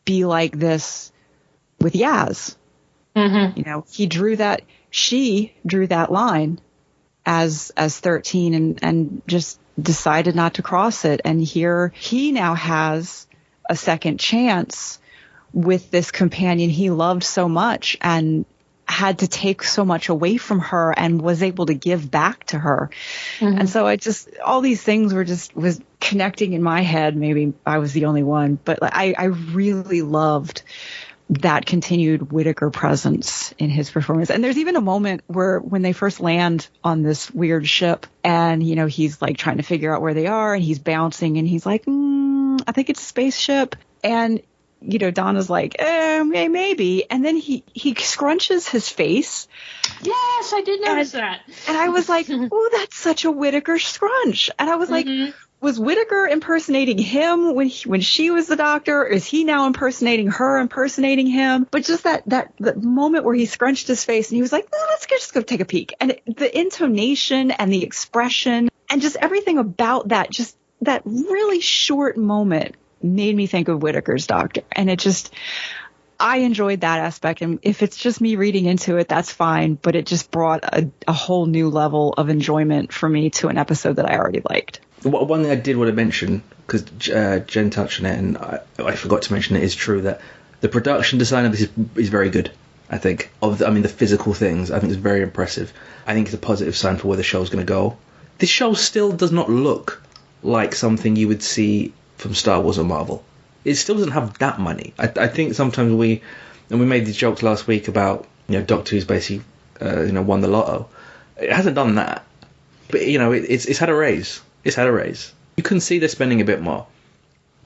be like this with Yaz? Mm-hmm. You know, she drew that line as 13 and just decided not to cross it. And here he now has a second chance with this companion he loved so much and had to take so much away from her and was able to give back to her. Mm-hmm. And so all these things was connecting in my head. Maybe I was the only one, but I really loved that continued Whittaker presence in his performance. And there's even a moment where when they first land on this weird ship and, you know, he's like trying to figure out where they are and he's bouncing and he's like, I think it's a spaceship. And you know, Donna's like, maybe. And then he scrunches his face. Yes, I did notice that. And I was like, oh, that's such a Whittaker scrunch. And I was like, was Whittaker impersonating him when she was the Doctor? Or is he now impersonating her, impersonating him? But just that moment where he scrunched his face and he was like, let's just go take a peek. And the intonation and the expression and just everything about that, just that really short moment made me think of Whittaker's Doctor. And I enjoyed that aspect. And if it's just me reading into it, that's fine. But it just brought a whole new level of enjoyment for me to an episode that I already liked. One thing I did want to mention, because Jenn touched on it and I forgot to mention it, is true that the production design of this is very good, I think. The physical things, I think it's very impressive. I think it's a positive sign for where the show's going to go. This show still does not look like something you would see from Star Wars or Marvel. It still doesn't have that money. I think sometimes we made these jokes last week about, you know, Doctor Who's basically won the lotto. It hasn't done that, but you know it's had a raise. It's had a raise. You can see they're spending a bit more,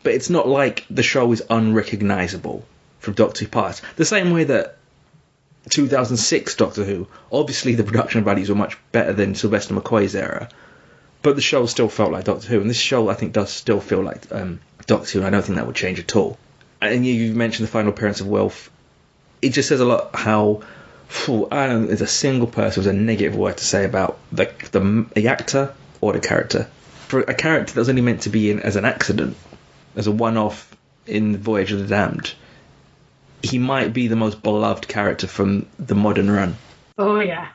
but it's not like the show is unrecognizable from Doctor Who past. The same way that 2006 Doctor Who, obviously the production values were much better than Sylvester McCoy's era. But the show still felt like Doctor Who, and this show, I think, does still feel like Doctor Who, and I don't think that would change at all. And you mentioned the final appearance of Wilf. It just says a lot how, I don't know, there's a single person with a negative word to say about the actor or the character. For a character that's only meant to be in as an accident, as a one-off in Voyage of the Damned, he might be the most beloved character from the modern run. Oh, yeah.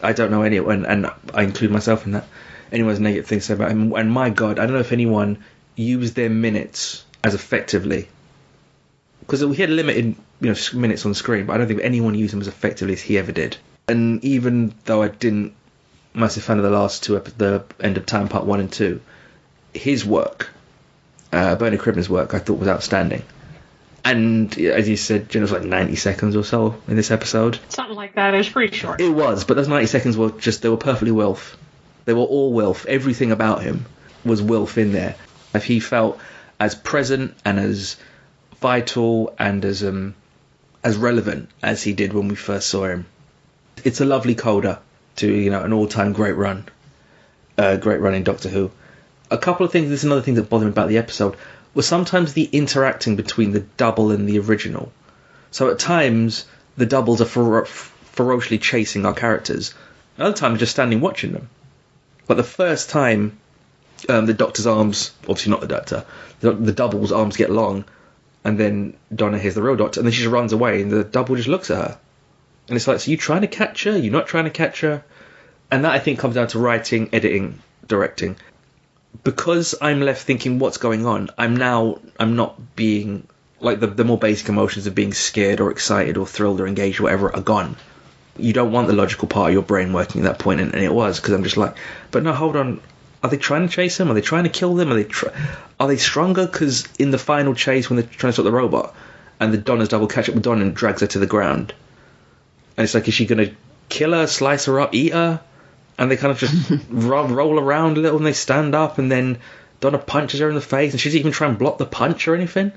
I don't know anyone, and I include myself in that. Anyone's negative things to say about him, and my God, I don't know if anyone used their minutes as effectively, because he had limited, minutes on screen, but I don't think anyone used him as effectively as he ever did. And even though I didn't massive fan of the last two, the End of Time Part 1 and 2, his work, Bernard Cribbins' work, I thought was outstanding. And as you said, Jenn, it was like 90 seconds or so in this episode. Something like that. It was pretty short. It was, but those 90 seconds were they were perfectly Wilf. They were all Wilf. Everything about him was Wilf in there. If he felt as present and as vital and as relevant as he did when we first saw him. It's a lovely coda to, an all-time great run in Doctor Who. A couple of things, this is another thing that bothered me about the episode, was sometimes the interacting between the double and the original. So at times, the doubles are ferociously chasing our characters. Other times, just standing watching them. But the first time, the Doctor's arms, obviously not the Doctor, the double's arms get long, and then Donna hears the real Doctor, and then she just runs away, and the double just looks at her. And it's like, so you trying to catch her? You're not trying to catch her? And that, I think, comes down to writing, editing, directing. Because I'm left thinking, what's going on? I'm not being, like, the more basic emotions of being scared or excited or thrilled or engaged or whatever are gone. You don't want the logical part of your brain working at that point, and it was, because I'm just like, but no, hold on. Are they trying to chase him? Are they trying to kill them? Are they stronger? Because in the final chase, when they're trying to stop the robot, and the Donna's double catch up with Donna and drags her to the ground, and it's like, is she going to kill her, slice her up, eat her? and they kind of just roll around a little, and they stand up, and then Donna punches her in the face, and she's even trying to block the punch or anything.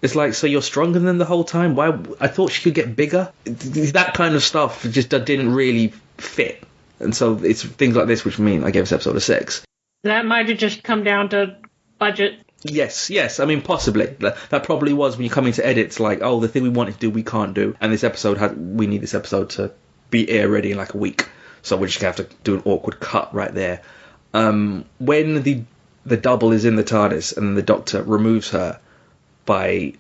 It's like, so you're stronger than them the whole time? Why? I thought she could get bigger. That kind of stuff just didn't really fit. And so it's things like this which mean I gave this episode a 6. That might have just come down to budget. Yes. I mean, possibly. That probably was when you come into edits, like, oh, the thing we wanted to do, we can't do. And this episode, we need this episode to be air ready in like a week. So we're just going to have to do an awkward cut right there. When the double is in the TARDIS and the Doctor removes her by,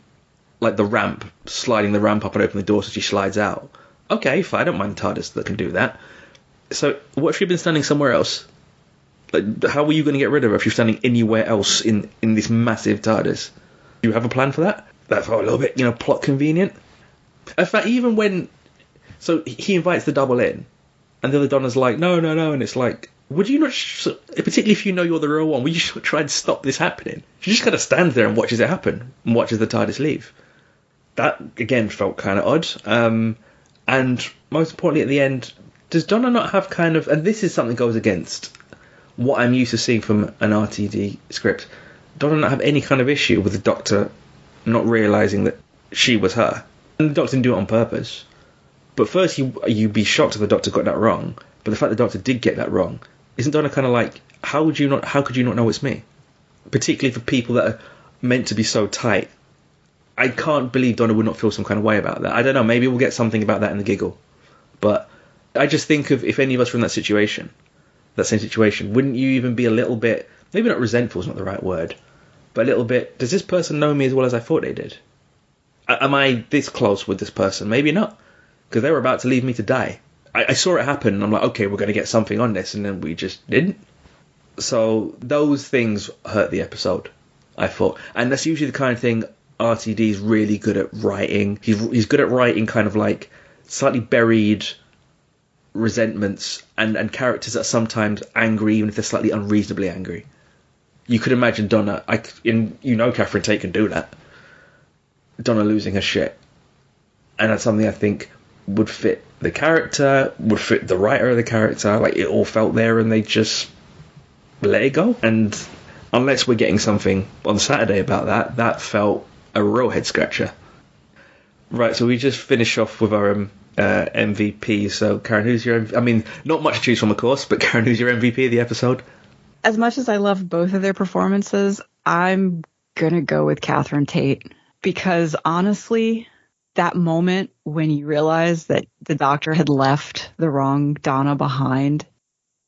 like, the ramp, sliding the ramp up and open the door so she slides out. Okay, fine, I don't mind the TARDIS that can do that. So, what if you've been standing somewhere else? Like, how are you going to get rid of her if you're standing anywhere else in this massive TARDIS? Do you have a plan for that? That felt a little bit, plot convenient. In fact, even when... So, he invites the double in, and the other Donna's like, no, and it's like... Would you not, particularly if you know you're the real one, would you try and stop this happening? She just kind of stands there and watches it happen, and watches the TARDIS leave. That, again, felt kind of odd. And most importantly, at the end, does Donna not have kind of... And this is something that goes against what I'm used to seeing from an RTD script. Donna not have any kind of issue with the Doctor not realising that she was her. And the Doctor didn't do it on purpose. But first, you'd be shocked if the Doctor got that wrong. But the fact the Doctor did get that wrong... Isn't Donna kind of like, how could you not know it's me? Particularly for people that are meant to be so tight. I can't believe Donna would not feel some kind of way about that. I don't know, maybe we'll get something about that in the giggle. But I just think of, if any of us were in that same situation, wouldn't you even be a little bit, maybe not resentful is not the right word, but a little bit, does this person know me as well as I thought they did? Am I this close with this person? Maybe not. Because they were about to leave me to die. I saw it happen, and I'm like, okay, we're going to get something on this, and then we just didn't. So those things hurt the episode, I thought. And that's usually the kind of thing RTD is really good at writing. He's good at writing kind of like slightly buried resentments and characters that are sometimes angry, even if they're slightly unreasonably angry. You could imagine Donna, Catherine Tate can do that. Donna losing her shit. And that's something I think would fit the character, would fit the writer of the character. Like, it all felt there, and they just let it go. And unless we're getting something on Saturday about that felt a real head scratcher. Right, so we just finish off with our MVP. So, Karen, who's your... I mean, not much to choose from, of course, but Karen, who's your MVP of the episode? As much as I love both of their performances, I'm going to go with Catherine Tate. Because, honestly... that moment when you realize that the Doctor had left the wrong Donna behind,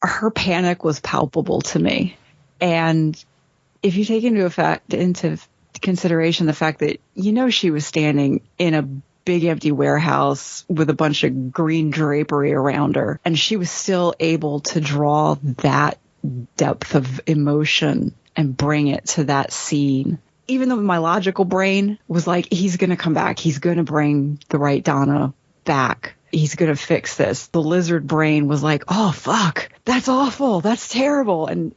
her panic was palpable to me. And if you take into consideration the fact that, she was standing in a big empty warehouse with a bunch of green drapery around her, and she was still able to draw that depth of emotion and bring it to that scene. Even though my logical brain was like, he's going to come back. He's going to bring the right Donna back. He's going to fix this. The lizard brain was like, oh, fuck, that's awful. That's terrible. And,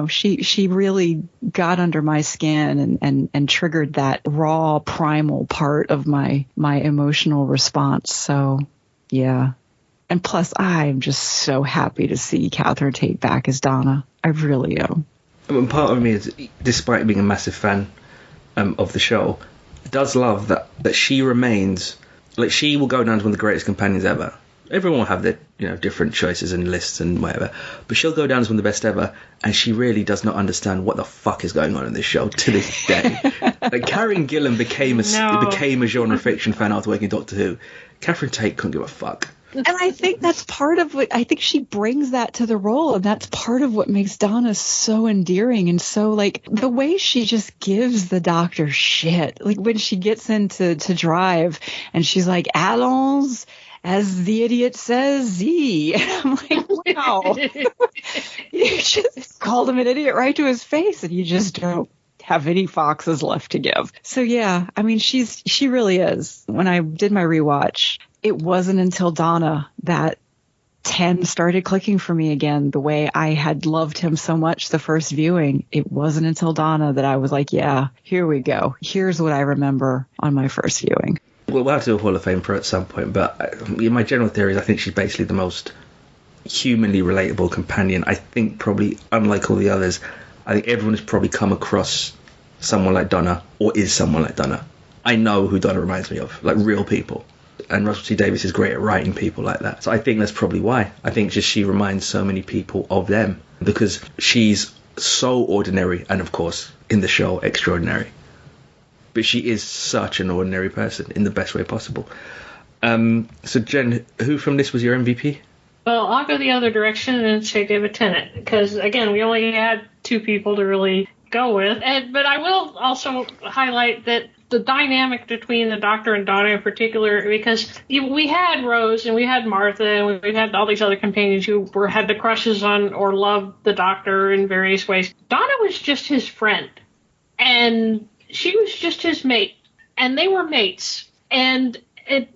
she really got under my skin and triggered that raw primal part of my emotional response. So, yeah. And plus, I'm just so happy to see Catherine Tate back as Donna. I really am. I mean, part of me is, despite being a massive fan of the show, does love that she remains, like, she will go down as one of the greatest companions ever. Everyone will have their different choices and lists and whatever, but she'll go down as one of the best ever, and she really does not understand what the fuck is going on in this show to this day. Like, Karen Gillan became a genre fiction fan after working Doctor Who. Catherine Tate couldn't give a fuck. And I think that's part of what, I think she brings that to the role, and that's part of what makes Donna so endearing, and so, like, the way she just gives the Doctor shit. Like, when she gets into drive, and she's like, allons, as the idiot says, Z. And I'm like, wow. You just called him an idiot right to his face, and you just don't have any foxes left to give. So, yeah, I mean, she really is. When I did my rewatch, it wasn't until Donna that 10 started clicking for me again, the way I had loved him so much the first viewing. It wasn't until Donna that I was like, yeah, here we go. Here's what I remember on my first viewing. Well, we'll have to do a Hall of Fame for her at some point, but my general theory is I think she's basically the most humanly relatable companion. I think probably, unlike all the others, I think everyone has probably come across someone like Donna, or is someone like Donna. I know who Donna reminds me of, like real people. And Russell T Davies is great at writing people like that. So I think that's probably why. I think just she reminds so many people of them, because she's so ordinary, and of course, in the show, extraordinary. But she is such an ordinary person in the best way possible. So Jen, who from this was your MVP? Well, I'll go the other direction and say David Tennant, because again, we only had 2 people to really go with. But I will also highlight that the dynamic between the Doctor and Donna in particular, because we had Rose and we had Martha and we had all these other companions who had the crushes on or loved the Doctor in various ways. Donna was just his friend, and she was just his mate, and they were mates. And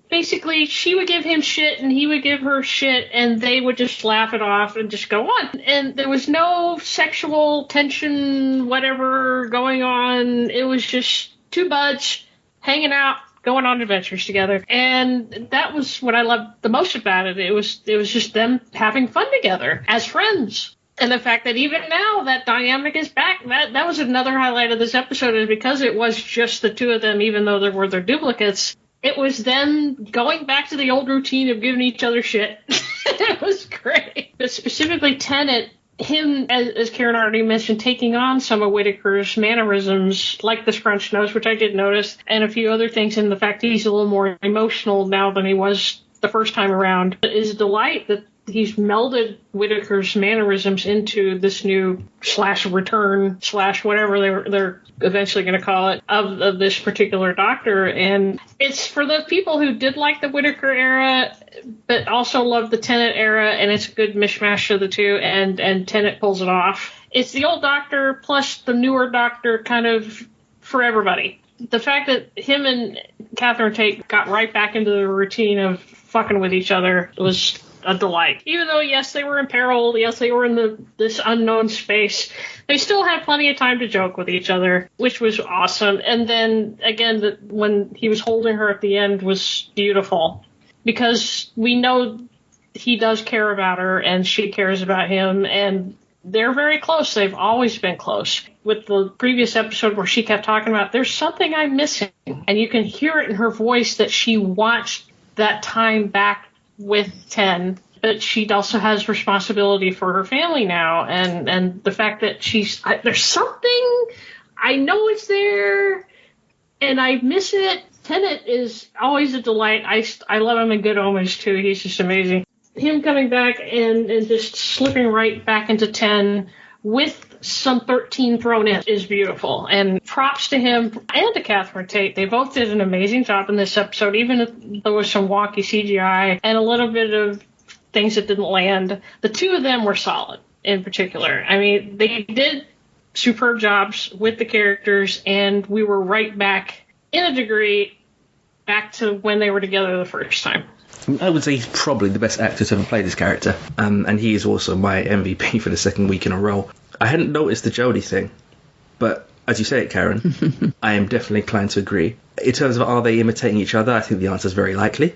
basically, she would give him shit and he would give her shit, and they would just laugh it off and just go on. And there was no sexual tension, whatever, going on. It was just 2 buds hanging out, going on adventures together. And that was what I loved the most about it. It was just them having fun together as friends. And the fact that even now that dynamic is back, that was another highlight of this episode, is because it was just the 2 of them, even though there were their duplicates. It was them going back to the old routine of giving each other shit. It was great. But specifically Tennant, him, as Karen already mentioned, taking on some of Whittaker's mannerisms, like the scrunched nose, which I did notice, and a few other things, and the fact that he's a little more emotional now than he was the first time around, is a delight that he's melded Whittaker's mannerisms into this new /return/ whatever they're eventually going to call it of this particular Doctor. And it's for the people who did like the Whittaker era but also love the Tennant era, and it's a good mishmash of the two, and Tennant pulls it off. It's the old Doctor plus the newer Doctor kind of for everybody. The fact that him and Catherine Tate got right back into the routine of fucking with each other was a delight. Even though, yes, they were in peril, yes, they were in this unknown space, they still had plenty of time to joke with each other, which was awesome. And then, again, when he was holding her at the end was beautiful, because we know he does care about her and she cares about him, and they're very close. They've always been close. With the previous episode where she kept talking about, there's something I'm missing, and you can hear it in her voice that she watched that time back with 10, but she also has responsibility for her family now, and the fact that there's something, I know it's there, and I miss it. Tennant is always a delight. I love him in Good Omens too. He's just amazing. Him coming back and just slipping right back into 10 with some 13 thrown in is beautiful. And props to him and to Catherine Tate. They both did an amazing job in this episode, even if there was some wonky CGI and a little bit of things that didn't land. The two of them were solid in particular. I mean, they did superb jobs with the characters, and we were right back, in a degree, back to when they were together the first time. I would say he's probably the best actor to ever play this character, and he is also my MVP for the second week in a row. I hadn't noticed the Jodie thing, but as you say it, Karen, I am definitely inclined to agree. In terms of are they imitating each other, I think the answer is very likely.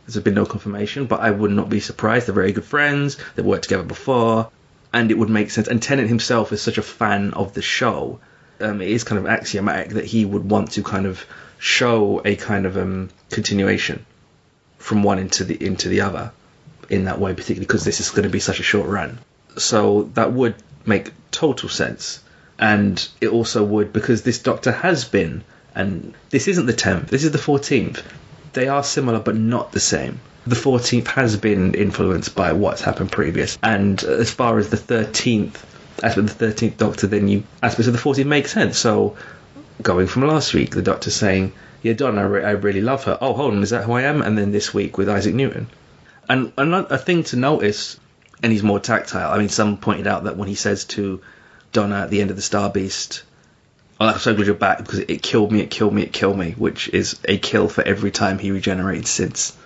There's been no confirmation, but I would not be surprised. They're very good friends, they've worked together before, and it would make sense. And Tennant himself is such a fan of the show, it is kind of axiomatic that he would want to kind of show a kind of continuation from one into the other in that way, particularly because this is going to be such a short run. So that would make total sense. And it also would, because this Doctor has been, and this isn't the 10th, this is the 14th. They are similar but not the same. The 14th has been influenced by what's happened previous. And as far as the 13th, aspect of the 13th Doctor, then aspects of the 14th make sense. So going from last week, the Doctor saying, yeah, Donna, I really love her. Oh, hold on, is that who I am? And then this week with Isaac Newton. And another thing to notice, and he's more tactile. I mean, someone pointed out that when he says to Donna at the end of the Star Beast, oh, I'm so glad you're back because it killed me, it killed me, it killed me, which is a kill for every time he regenerated since.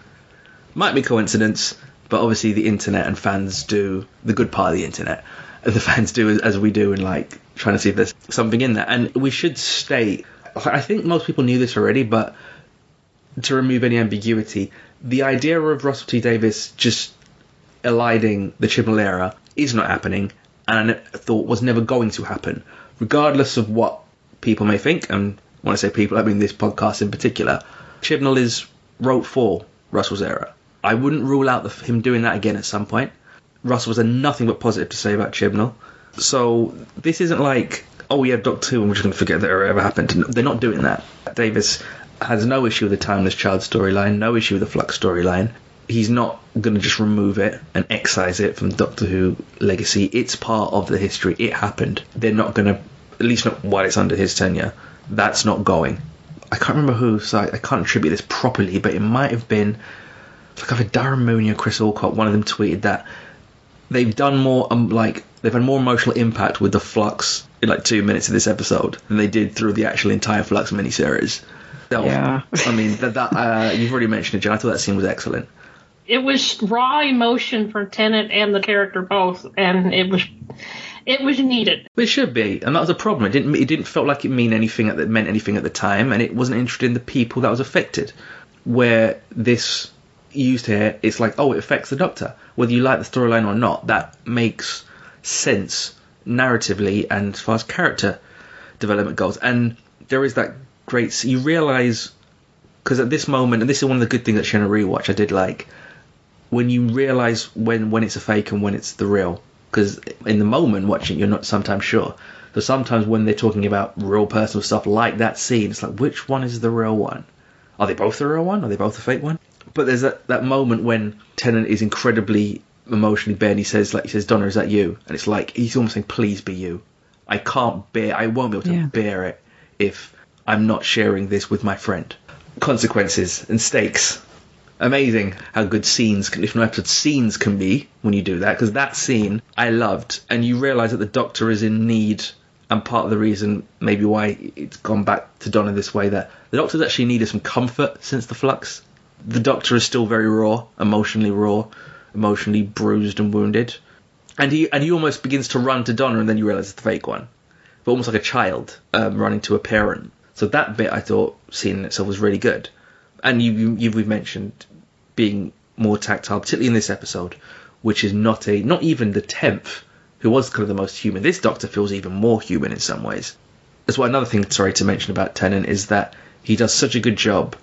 Might be coincidence, but obviously the internet and fans do the good part of the internet. And the fans do as we do, and like trying to see if there's something in there. And we should state, I think most people knew this already, but to remove any ambiguity, the idea of Russell T Davies just eliding the Chibnall era is not happening, and I thought was never going to happen, regardless of what people may think. And when I say people, I mean this podcast in particular. Chibnall is wrote for Russell's era. I wouldn't rule out him doing that again at some point. Russell has nothing but positive to say about Chibnall. So this isn't like, oh, we have Doctor Who and we're just going to forget that it ever happened. They're not doing that. Davis has no issue with the Timeless Child storyline, no issue with the Flux storyline. He's not going to just remove it and excise it from Doctor Who legacy. It's part of the history. It happened. They're not going to, at least not while it's under his tenure. That's not going. I can't remember who, so I can't attribute this properly, but it might have been like either Darren Mooney or Chris Alcott. One of them tweeted that they've done more, they've had more emotional impact with the Flux in like 2 minutes of this episode than they did through the actual entire Flux miniseries. Yeah. I mean, that you've already mentioned it, Jen. I thought that scene was excellent. It was raw emotion from Tennant and the character both, and it was needed. It should be, and that was a problem. It didn't feel like it meant anything at the time, and it wasn't interested in the people that was affected. Where this used here, it's like, oh, it affects the Doctor, whether you like the storyline or not. That makes sense narratively and as far as character development goes. And there is that great, you realise, because at this moment, and this is one of the good things that Shanna rewatch I did like, when you realise when it's a fake and when it's the real. Because in the moment watching, you're not sometimes sure. So sometimes when they're talking about real personal stuff like that scene, it's like, which one is the real one? Are they both the real one? Are they both the fake one? But there's that moment when Tennant is incredibly emotionally bare, and he says, Donna, is that you? And it's like, he's almost saying, please be you. I won't be able to bear it if I'm not sharing this with my friend. Consequences and stakes. Amazing how good scenes can be when you do that, because that scene I loved, and you realise that the Doctor is in need, and part of the reason maybe why it's gone back to Donna this way, that the Doctor's actually needed some comfort since the Flux. The Doctor is still very raw, emotionally bruised and wounded, and he almost begins to run to Donna, and then you realise it's the fake one, but almost like a child running to a parent. So that bit I thought, seeing in itself, was really good. And we've mentioned being more tactile, particularly in this episode, which is not even the 10th, who was kind of the most human. This Doctor feels even more human in some ways. That's why another thing, to mention about Tennant is that he does such a good job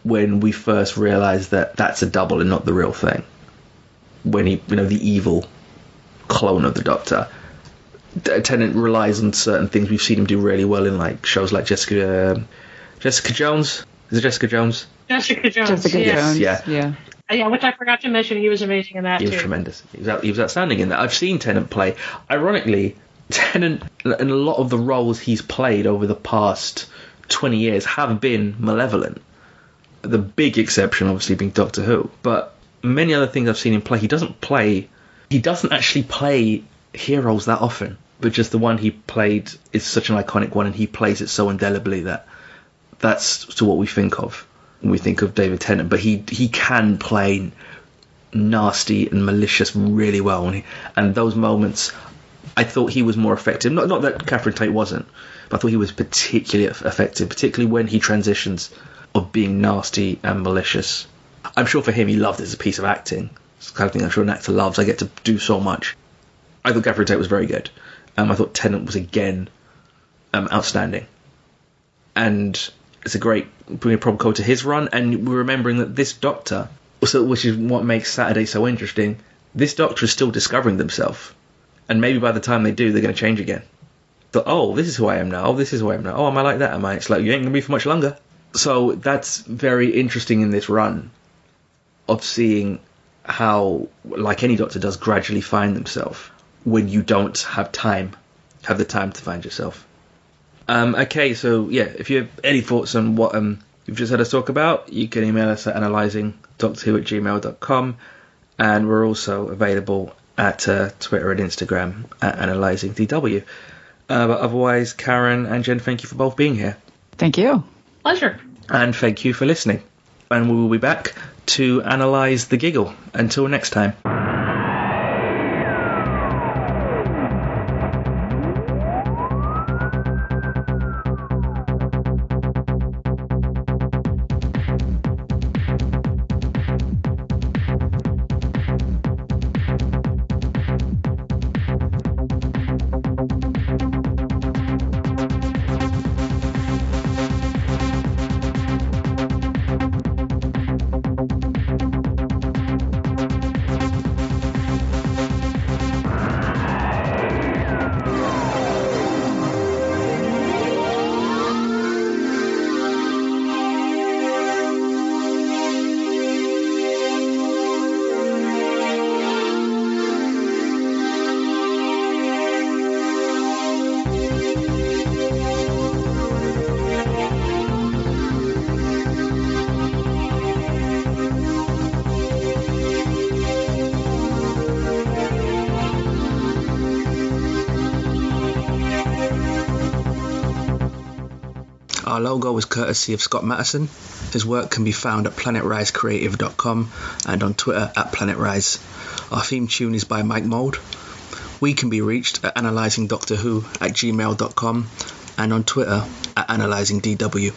when we first realise that that's a double and not the real thing. When he, the evil clone of the Doctor. Tennant relies on certain things we've seen him do really well in like shows like Jessica Jones. Is it Jessica Jones? Jessica Jones. Jones. Yeah. Yeah, which I forgot to mention. He was amazing in that, He was tremendous. He was outstanding in that. I've seen Tennant play. Ironically, Tennant, in a lot of the roles he's played over the past 20 years have been malevolent. The big exception, obviously, being Doctor Who. But many other things I've seen him play, he doesn't actually play heroes that often. But just the one he played is such an iconic one, and he plays it so indelibly that's to what we think of when we think of David Tennant. But he can play nasty and malicious really well, and those moments I thought he was more effective. Not that Catherine Tate wasn't, but I thought he was particularly effective, particularly when he transitions of being nasty and malicious. I'm sure for him he loved it as a piece of acting. It's the kind of thing I'm sure an actor loves. I get to do so much. I thought Catherine Tate was very good. I thought Tennant was again outstanding, and it's a great bring a proper code to his run. And we're remembering that this Doctor, which is what makes Saturday so interesting, this Doctor is still discovering themselves, and maybe by the time they do, they're going to change again. So, oh, this is who I am now. Oh, this is who I am now. Oh, am I like that? Am I? It's like, you ain't going to be for much longer. So that's very interesting in this run of seeing how, like any Doctor does, gradually find themselves when you don't have the time to find yourself. Okay, so yeah, if you have any thoughts on what you've just heard us talk about, you can email us at analysingdoctorwho@gmail.com, and we're also available at Twitter and Instagram at analysingdw. But otherwise, Karen and Jen, thank you for both being here. Thank you. Pleasure. And thank you for listening. And we will be back to analyse the giggle. Until next time. Our logo is courtesy of Scott Mattison. His work can be found at planetrisecreative.com and on Twitter at planetrise. Our theme tune is by Mike Mould. We can be reached at analysingdoctorwho@gmail.com and on Twitter at analysingdw.